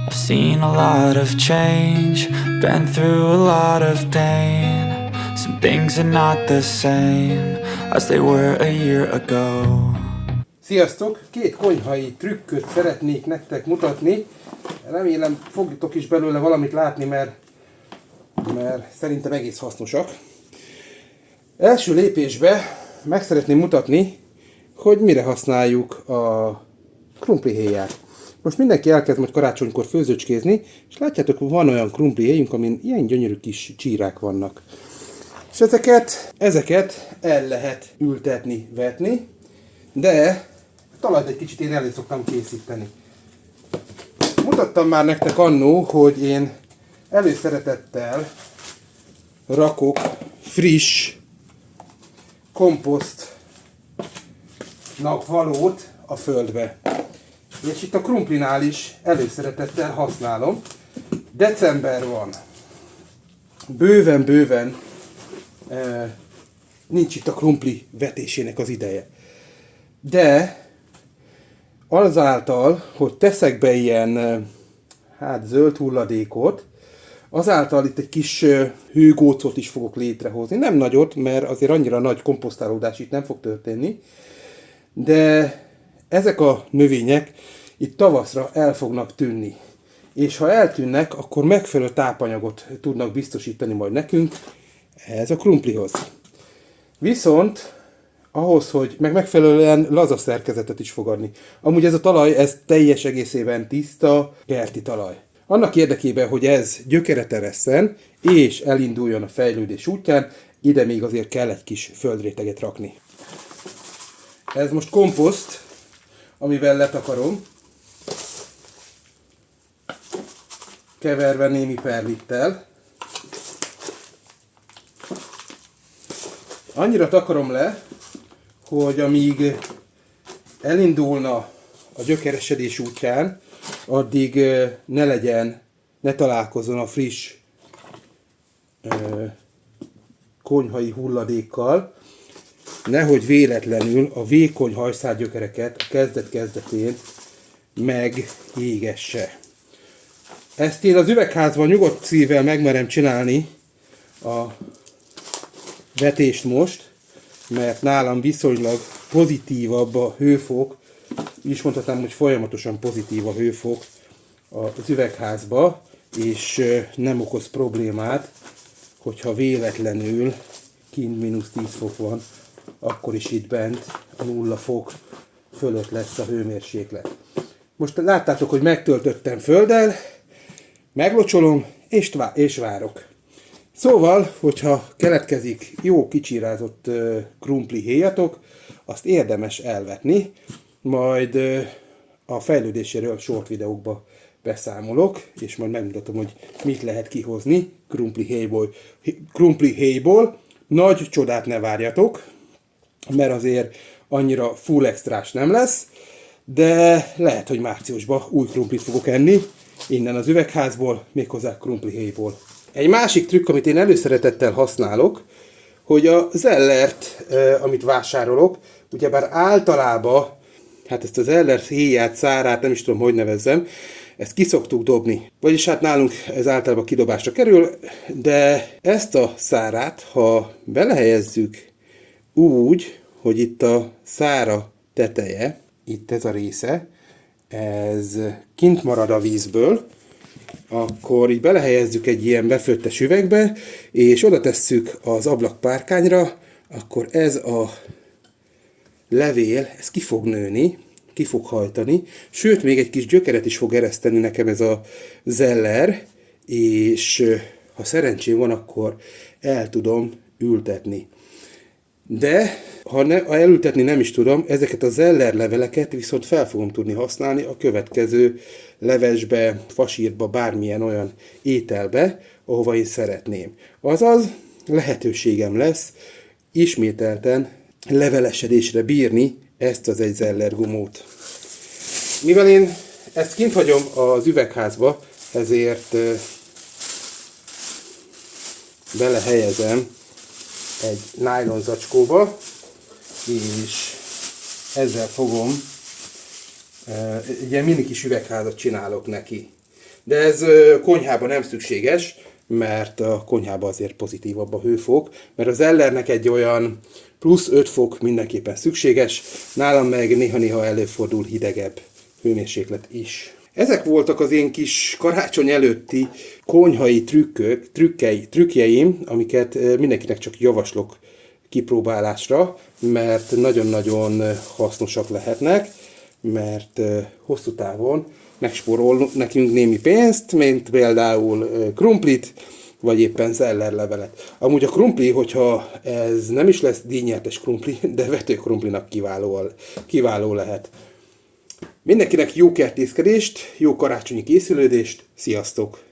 I've seen a lot of change, been through a lot of pain. Some things are not the same as they were a year ago. Sziasztok! Két konyhai trükköt szeretnék nektek mutatni. Remélem fogtok is belőle valamit látni, mert szerintem egész hasznosak. Első lépésben meg szeretném mutatni, hogy mire használjuk a krumplihéját. Most mindenki elkezd majd karácsonykor főzőcskézni, és látjátok, hogy van olyan krumplihéjünk, amin ilyen gyönyörű kis csírák vannak. És ezeket el lehet ültetni, vetni, de a talajt egy kicsit én elő szoktam készíteni. Mutattam már nektek annó, hogy én előszeretettel rakok friss komposztnak valót a földbe. És itt a krumplinál is előszeretettel használom. December van. Bőven nincs itt a krumpli vetésének az ideje. De azáltal, hogy teszek be ilyen zöld hulladékot, azáltal itt egy kis hőgócot is fogok létrehozni. Nem nagyot, mert azért annyira nagy komposztálódás itt nem fog történni, de ezek a növények itt tavaszra el fognak tűnni. És ha eltűnnek, akkor megfelelő tápanyagot tudnak biztosítani majd nekünk ehhez a krumplihoz. Viszont ahhoz, hogy megfelelően laza szerkezetet is fog adni. Amúgy ez a talaj, ez teljes egészében tiszta, kerti talaj. Annak érdekében, hogy ez gyökeret eresszen, és elinduljon a fejlődés útján, ide még azért kell egy kis földréteget rakni. Ez most komposzt, amivel letakarom, keverve némi perlittel. Annyira takarom le, hogy amíg elindulna a gyökeresedés útján, addig ne találkozzon a friss konyhai hulladékkal, nehogy véletlenül a vékony hajszálgyökereket a kezdet-kezdetén megégesse. Ezt én az üvegházban nyugodt szívvel megmerem csinálni a vetést most, mert nálam viszonylag pozitívabb a hőfok, is mondhatnám, hogy folyamatosan pozitív a hőfok az üvegházba, és nem okoz problémát, hogyha véletlenül kint -10 fok van, akkor is itt bent a 0 fok fölött lesz a hőmérséklet. Most láttátok, hogy megtöltöttem földdel, meglocsolom és várok. Szóval, hogyha keletkezik jó kicsírázott krumpli héjatok, azt érdemes elvetni, majd a fejlődéséről short videókba beszámolok, és majd megmutatom, hogy mit lehet kihozni krumpli héjból. Nagy csodát ne várjatok, mert azért annyira full extrás nem lesz, de lehet, hogy márciusban új krumplit fogok enni, innen az üvegházból, méghozzá krumpli héjból. Egy másik trükk, amit én előszeretettel használok, hogy a zellert, amit vásárolok, ugyebár általában, ezt az zellert héját, szárát, nem is tudom, hogy nevezzem, ezt ki szoktuk dobni. Vagyis nálunk ez általában kidobásra kerül, de ezt a szárát, ha belehelyezzük úgy, hogy itt a szára teteje, itt ez a része, ez kint marad a vízből, akkor így belehelyezzük egy ilyen befőttes üvegbe, és oda tesszük az ablakpárkányra, akkor ez a levél, ez ki fog nőni, ki fog hajtani, sőt, még egy kis gyökeret is fog ereszteni nekem ez a zeller, és ha szerencsém van, akkor el tudom ültetni. De ha elültetni nem is tudom, ezeket a zeller leveleket viszont fel fogom tudni használni a következő levesbe, fasírba, bármilyen olyan ételbe, ahova én szeretném. Azaz lehetőségem lesz ismételten levelesedésre bírni ezt az egy zeller gumót. Mivel én ezt kint hagyom az üvegházba, ezért belehelyezem egy nylon zacskóba, és ezzel fogom, egy ilyen mini kis üvegházat csinálok neki. De ez konyhában nem szükséges, mert a konyhában azért pozitívabb a hőfok, mert az Ellernek egy olyan plusz 5 fok mindenképpen szükséges, nálam meg néha-néha előfordul hidegebb hőmérséklet is. Ezek voltak az én kis karácsony előtti konyhai trükkjeim, amiket mindenkinek csak javaslok kipróbálásra, mert nagyon-nagyon hasznosak lehetnek, mert hosszú távon megspórol nekünk némi pénzt, mint például krumplit, vagy éppen zellerlevelet. Amúgy a krumpli, hogyha ez nem is lesz díjnyertes krumpli, de vetőkrumplinak kiváló lehet. Mindenkinek jó kertészkedést, jó karácsonyi készülődést, sziasztok!